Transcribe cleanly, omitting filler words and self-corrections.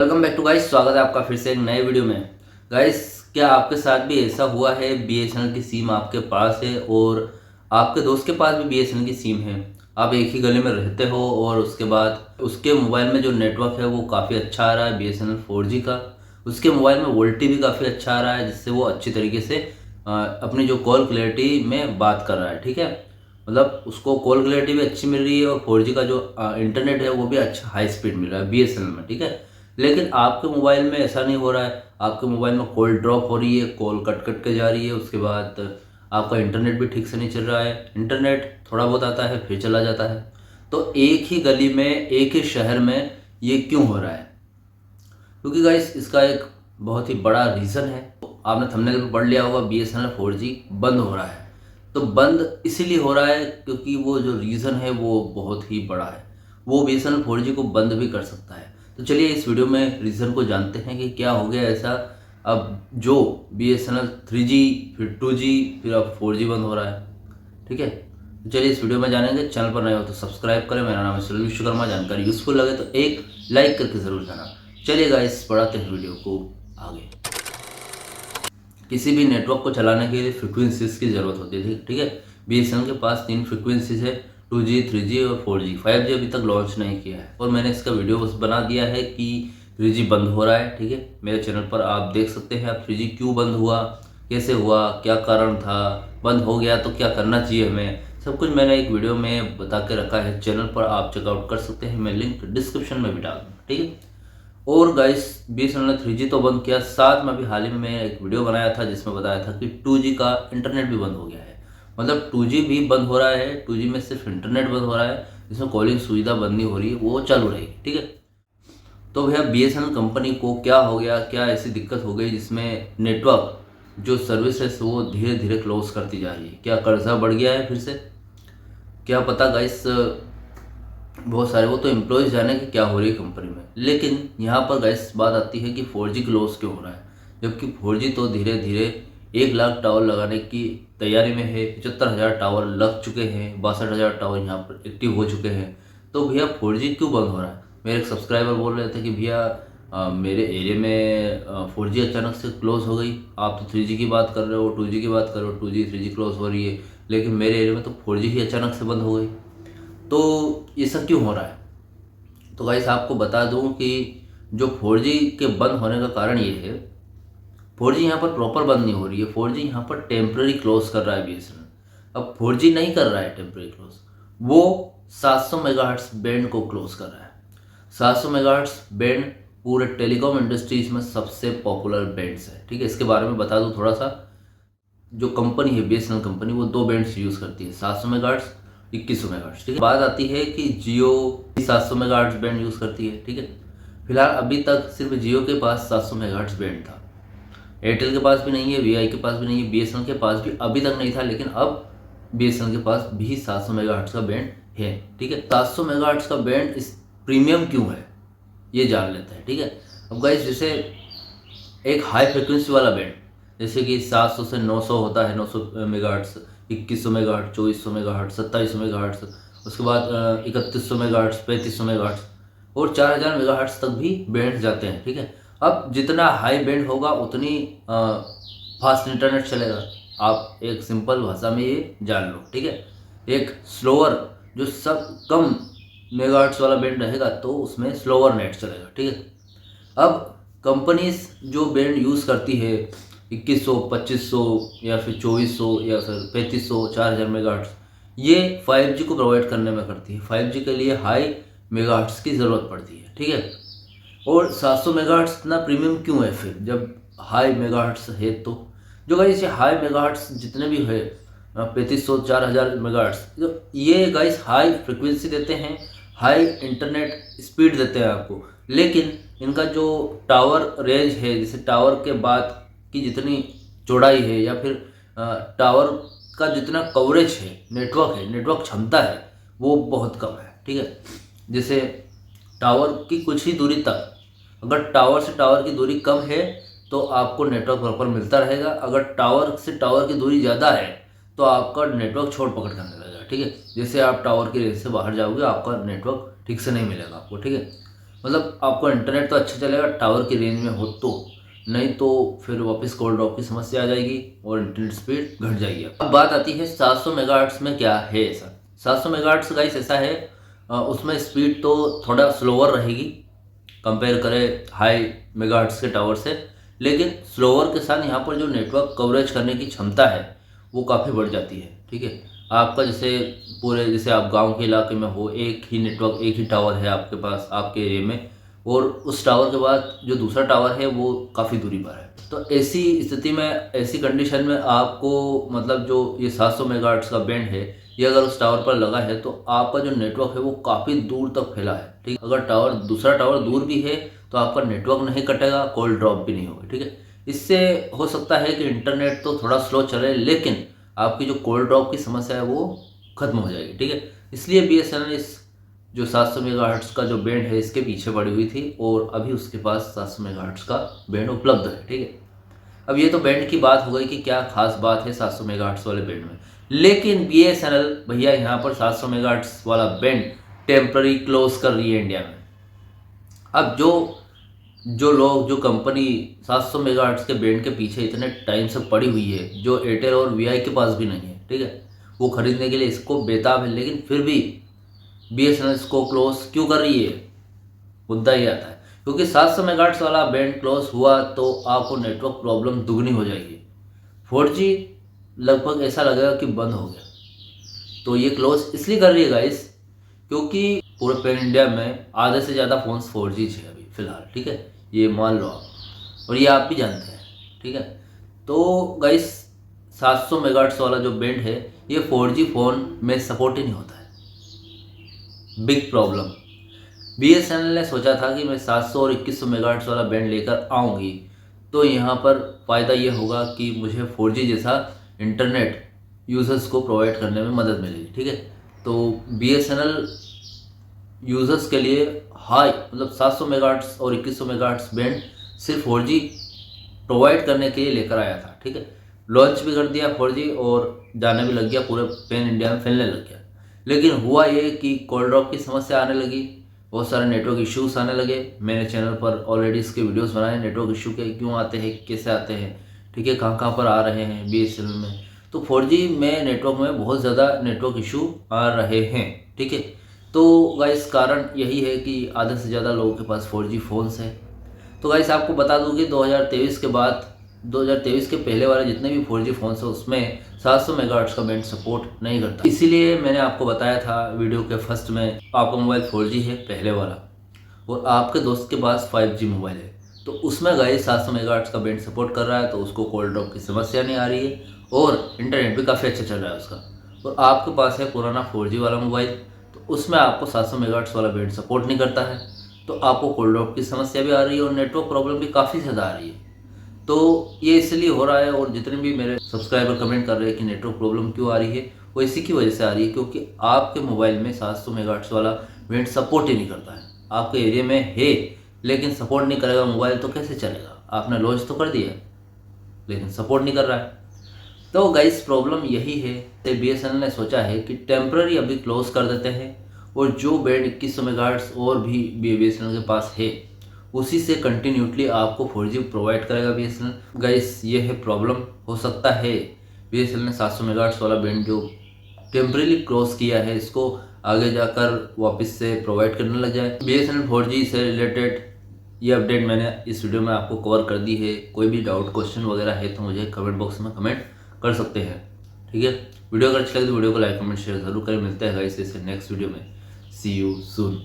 Welcome back to guys. स्वागत है आपका फिर से एक नए वीडियो में। गाइस, क्या आपके साथ भी ऐसा हुआ है बीएसएनएल की सिम आपके पास है और आपके दोस्त के पास भी बीएसएनएल की सिम है। आप एक ही गली में रहते हो और उसके बाद उसके मोबाइल में जो नेटवर्क है वो काफ़ी अच्छा आ रहा है बीएसएनएल 4G का। उसके मोबाइल में वोल्टी भी काफ़ी अच्छा आ रहा है जिससे वो अच्छी तरीके से अपनी जो कॉल क्लैरिटी में बात कर रहा है। ठीक है, मतलब उसको कॉल क्लैरिटी भी अच्छी मिल रही है और 4G का जो इंटरनेट है वो भी अच्छा हाई स्पीड मिल रहा है बीएसएनएल में। ठीक है, लेकिन आपके मोबाइल में ऐसा नहीं हो रहा है। आपके मोबाइल में कॉल ड्रॉप हो रही है, कॉल कट कट के जा रही है, उसके बाद आपका इंटरनेट भी ठीक से नहीं चल रहा है। इंटरनेट थोड़ा बहुत आता है फिर चला जाता है। तो एक ही गली में, एक ही शहर में ये क्यों हो रहा है? क्योंकि गाइस इसका एक बहुत ही बड़ा रीज़न है। आपने थंबनेल पे पढ़ लिया होगा, बीएसएनएल 4G बंद हो रहा है। तो बंद इसीलिए हो रहा है क्योंकि वो जो रीज़न है वो बहुत ही बड़ा है। वो बीएसएनएल 4G को बंद भी कर सकता है। तो चलिए इस वीडियो में रीज़न को जानते हैं कि क्या हो गया ऐसा अब जो बीएसएनएल 3G फिर 2G फिर अब 4G बंद हो रहा है। ठीक है, तो चलिए इस वीडियो में जानेंगे। चैनल पर नए हो तो सब्सक्राइब करें। मेरा नाम है सुनील विश्वकर्मा। जानकारी यूजफुल लगे तो एक लाइक करके ज़रूर जाना। चलिए गाइस, बढ़ाते हैं वीडियो को आगे। किसी भी नेटवर्क को चलाने के लिए फ्रिक्वेंसीज की ज़रूरत होती थी। ठीक है, बीएसएनएल के पास 3 फ्रिक्वेंसीज है, 2G, 3G और 4G। 5G अभी तक लॉन्च नहीं किया है और मैंने इसका वीडियो बस बना दिया है कि 3G बंद हो रहा है। ठीक है, मेरे चैनल पर आप देख सकते हैं आप 3G क्यों बंद हुआ, कैसे हुआ, क्या कारण था, बंद हो गया तो क्या करना चाहिए हमें, सब कुछ मैंने एक वीडियो में बता के रखा है। चैनल पर आप चेकआउट कर सकते हैं, मैं लिंक डिस्क्रिप्शन में भी डाल दूँगा। ठीक है, और गाइस बीएसएनएल ने 3G तो बंद किया, साथ में अभी हाल ही में मैंने एक वीडियो बनाया था जिसमें बताया था कि 2G का इंटरनेट भी बंद हो गया है। मतलब 2G भी बंद हो रहा है, 2G में सिर्फ इंटरनेट बंद हो रहा है, जिसमें कॉलिंग सुविधा बंद नहीं हो रही है, वो चालू रहेगी। ठीक है, तो भैया बीएसएनएल कंपनी को क्या हो गया, क्या ऐसी दिक्कत हो गई जिसमें नेटवर्क जो सर्विस है वो धीरे धीरे क्लोज करती जा रही है? क्या कर्जा बढ़ गया है फिर से? क्या पता गाइस, बहुत सारे वो तो एम्प्लॉयज़ जाने कि क्या हो रही है कंपनी में। लेकिन यहाँ पर गाइस बात आती है कि 4G क्लोज क्यों हो रहा है, जबकि 4G तो धीरे धीरे 1 लाख टावर लगाने की तैयारी में है। 75,000 टावर लग चुके हैं, 62,000 टावर यहाँ पर एक्टिव हो चुके हैं। तो भैया 4G क्यों बंद हो रहा है? मेरे एक सब्सक्राइबर बोल रहे थे कि भैया मेरे एरिया में 4G अचानक से क्लोज हो गई। आप तो 3G की बात कर रहे हो, 2G की बात कर रहे हो, 2G 3G क्लोज हो रही है, लेकिन मेरे एरिया में तो 4G ही अचानक से बंद हो गई। तो ये सब क्यों हो रहा है? तो गाइस आपको बता दूं कि जो 4G के बंद होने का कारण ये है, 4G यहाँ पर प्रॉपर बंद नहीं हो रही है, 4G यहाँ पर टेम्पररी क्लोज कर रहा है बीएसएनएल। अब 4G नहीं कर रहा है टेम्पररी क्लोज, वो 700 मेगाहर्ट्ज बैंड को क्लोज कर रहा है। 700 मेगाहर्ट्ज बैंड पूरे टेलीकॉम इंडस्ट्रीज में सबसे पॉपुलर बैंड्स है। ठीक है, इसके बारे में बता दूं थोड़ा सा। जो कंपनी है बीएसएनएल कंपनी, वो 2 बैंड्स यूज़ करती है, 700 मेगाहर्ट्ज, 2100 मेगाहर्ट्ज। ठीक है, बात आती है कि जियो 700 मेगाहर्ट्ज बैंड यूज़ करती है। ठीक है, फिलहाल अभी तक सिर्फ जियो के पास 700 मेगाहर्ट्ज बैंड था, एयरटेल के पास भी नहीं है, वीआई के पास भी नहीं है, बीएसएनएल के पास भी अभी तक नहीं था, लेकिन अब बीएसएनएल के पास भी 700 मेगाहर्ट्ज का बैंड है। ठीक है, 700 मेगाहर्ट्ज का बैंड इस प्रीमियम क्यों है ये जान लेते हैं। ठीक है, अब गाइस जैसे एक हाई फ्रिक्वेंसी वाला बैंड जैसे कि 700 से 900 होता है, 900 मेगाहर्ट्ज, 2100 मेगाहर्ट्ज, 2400 मेगाहर्ट्ज, 2700 मेगाहर्ट्ज, उसके बाद 3100 मेगाहर्ट्ज, 3500 मेगाहर्ट्ज और 4000 मेगाहर्ट्ज तक भी बैंड जाते हैं। ठीक है, अब जितना हाई बैंड होगा उतनी फास्ट इंटरनेट चलेगा। आप एक सिंपल भाषा में ये जान लो। ठीक है, एक स्लोअर जो सब कम मेगाहर्ट्ज वाला बैंड रहेगा तो उसमें स्लोअर नेट चलेगा। ठीक है, अब कंपनीज जो बैंड यूज़ करती है 2100, 2500 या फिर 2400 या फिर 3500, 4000 मेगाहर्ट्ज, ये 5G को प्रोवाइड करने में करती है। 5G के लिए हाई मेगाहर्ट्ज की ज़रूरत पड़ती है। ठीक है, और 700 मेगाहर्ट्ज इतना प्रीमियम क्यों है फिर जब हाई मेगाहर्ट्ज है? तो जो गाइस ये हाई मेगाहर्ट्ज जितने भी है, 3500, 4000 मेगाहर्ट्ज, तो ये गाइस हाई फ्रिक्वेंसी देते हैं, हाई इंटरनेट स्पीड देते हैं आपको। लेकिन इनका जो टावर रेंज है, जैसे टावर के बाद की जितनी चौड़ाई है या फिर टावर का जितना कवरेज है, नेटवर्क है, नेटवर्क क्षमता है, वो बहुत कम है। ठीक है, जैसे टावर की कुछ ही दूरी तक, अगर टावर से टावर की दूरी कम है तो आपको नेटवर्क प्रॉपर मिलता रहेगा। अगर टावर से टावर की दूरी ज़्यादा है तो आपका नेटवर्क छोड़ पकड़ करने लगेगा। ठीक है, जैसे आप टावर की रेंज से बाहर जाओगे आपका नेटवर्क ठीक से नहीं मिलेगा आपको। ठीक है, मतलब आपको इंटरनेट तो अच्छा चलेगा टावर की रेंज में हो तो, नहीं तो फिर वापस कॉल ड्रॉप की समस्या आ जाएगी और इंटरनेट स्पीड घट जाएगी। अब बात आती है 700 मेगाहर्ट्ज़ में क्या है ऐसा। 700 मेगाहर्ट्ज़ गाइस ऐसा है, उसमें स्पीड तो थोड़ा स्लोअर रहेगी कंपेयर करें हाई मेगाहर्ट्ज़ के टावर से, लेकिन स्लोअर के साथ यहाँ पर जो नेटवर्क कवरेज करने की क्षमता है वो काफ़ी बढ़ जाती है। ठीक है, आपका जैसे पूरे जैसे आप गांव के इलाके में हो, एक ही नेटवर्क एक ही टावर है आपके पास आपके एरिया में, और उस टावर के बाद जो दूसरा टावर है वो काफ़ी दूरी पर है, तो ऐसी स्थिति में ऐसी कंडीशन में आपको मतलब जो ये 700 मेगाहर्ट्ज़ का बैंड है ये अगर उस टावर पर लगा है तो आपका जो नेटवर्क है वो काफ़ी दूर तक फैला है। ठीक है, अगर दूसरा टावर दूर भी है तो आपका नेटवर्क नहीं कटेगा, कॉल ड्रॉप भी नहीं होगा। ठीक है, इससे हो सकता है कि इंटरनेट तो थोड़ा स्लो चले लेकिन आपकी जो कॉल ड्रॉप की समस्या है वो खत्म हो जाएगी। ठीक है, इसलिए BSNL इस जो 700 मेगाहर्ट्ज़ का जो बैंड है इसके पीछे पड़ी हुई थी और अभी उसके पास 700 मेगाहर्ट्ज़ का बैंड उपलब्ध है। ठीक है, अब ये तो बैंड की बात हो गई कि क्या खास बात है 700 मेगाहर्ट्ज़ वाले बैंड में, लेकिन BSNL भैया यहाँ पर 700 मेगाहर्ट्ज़ वाला बैंड टेम्पररी क्लोज कर रही है इंडिया में। अब जो कंपनी 700 मेगाहर्ट्ज़ के बैंड के पीछे इतने टाइम से पड़ी हुई है, जो एयरटेल और VI के पास भी नहीं है, ठीक है, वो खरीदने के लिए इसको बेताब है, लेकिन फिर भी BSNL इसको क्लोज क्यों कर रही है, मुद्दा ये आता है क्योंकि 700 मेगाहर्ट्ज़ वाला बैंड क्लोज हुआ तो आपको नेटवर्क प्रॉब्लम दुगनी हो जाएगी। 4G लगभग ऐसा लगेगा कि बंद हो गया। तो ये क्लोज इसलिए कर रही है गाइस क्योंकि पूरे पैन इंडिया में आधे से ज़्यादा फ़ोन्स 4G है अभी फ़िलहाल। ठीक है, ये मान लो आप, और ये आप भी जानते हैं। ठीक है, तो गाइस 700 मेगाहर्ट्ज़ वाला जो बैंड है ये 4G फ़ोन में सपोर्ट ही नहीं होता है। Big problem. BSNL ने सोचा था कि मैं 700 और 2100 मेगाहर्ट्ज़ वाला बैंड लेकर आऊँगी तो यहाँ पर फ़ायदा ये होगा कि मुझे 4G जैसा इंटरनेट यूज़र्स को प्रोवाइड करने में मदद मिलेगी। ठीक है, तो BSNL यूज़र्स के लिए हाई मतलब 700 मेगाहर्ट्ज़ और 2100 मेगाहर्ट्ज़ बैंड सिर्फ 4G प्रोवाइड करने के लिए लेकर आया था। ठीक है, लॉन्च भी कर दिया 4G और जाने भी लग गया, पूरे पैन इंडिया में फैलने लग गया। लेकिन हुआ ये कि कॉल ड्रॉप की समस्या आने लगी, बहुत सारे नेटवर्क इश्यूज आने लगे। मैंने चैनल पर ऑलरेडी इसके वीडियोस बनाए, नेटवर्क इशू के क्यों आते हैं, कैसे आते हैं, ठीक है, कहाँ कहाँ पर आ रहे हैं BSNL में। तो 4G में नेटवर्क में बहुत ज़्यादा नेटवर्क इशू आ रहे हैं। ठीक है, तो गाइस कारण यही है कि आधे से ज़्यादा लोगों के पास 4G फ़ोन्स है। तो गाइस आपको बता दूं कि 2023 के बाद 2023 के पहले वाले जितने भी 4G फ़ोन्स हैं उसमें 700 मेगाहर्ट्ज़ का बैंड सपोर्ट नहीं करता। इसीलिए मैंने आपको बताया था वीडियो के फर्स्ट में, आपका मोबाइल 4G है पहले वाला और आपके दोस्त के पास 5G मोबाइल है तो उसमें गाइस 700 मेगाहर्ट्ज़ का बैंड सपोर्ट कर रहा है, तो उसको कॉल ड्रॉप की समस्या नहीं आ रही है और इंटरनेट भी काफ़ी अच्छा चल रहा है उसका। और आपके पास है पुराना 4G वाला मोबाइल तो उसमें आपको 700 मेगाहर्ट्ज़ वाला बैंड सपोर्ट नहीं करता है, तो आपको कॉल ड्रॉप की समस्या भी आ रही है और नेटवर्क प्रॉब्लम भी काफ़ी ज़्यादा आ रही है। तो ये इसलिए हो रहा है, और जितने भी मेरे सब्सक्राइबर कमेंट कर रहे हैं कि नेटवर्क प्रॉब्लम क्यों आ रही है, वो इसी की वजह से आ रही है क्योंकि आपके मोबाइल में 700 मेगाहर्ट्ज़ वाला बैंड सपोर्ट ही नहीं करता है। आपके एरिया में है लेकिन सपोर्ट नहीं करेगा मोबाइल तो कैसे चलेगा, आपने लॉन्च तो कर दिया लेकिन सपोर्ट नहीं कर रहा है। तो गाइस प्रॉब्लम यही है, तो BSNL ने सोचा है कि टेम्पररी अभी क्लोज कर देते हैं और जो बैंड 2100 मेगाहर्ट्ज़ और भी BSNL के पास है उसी से कंटिन्यूटली आपको 4G प्रोवाइड करेगा BSNL। गाइस ये है प्रॉब्लम। हो सकता है BSNL ने 700 मेगाहर्ट्ज़ वाला बैंड जो टेम्पररी क्लोज किया है इसको आगे जाकर वापस से प्रोवाइड करने लग जाए। BSNL 4G से रिलेटेड ये अपडेट मैंने इस वीडियो में आपको कवर कर दी है। कोई भी डाउट क्वेश्चन वगैरह है तो मुझे कमेंट बॉक्स में कमेंट कर सकते हैं। ठीक है, वीडियो अगर अच्छा लगे तो वीडियो को लाइक कमेंट शेयर जरूर करें। मिलते हैं गाइस इससे नेक्स्ट वीडियो में। सी यू सून।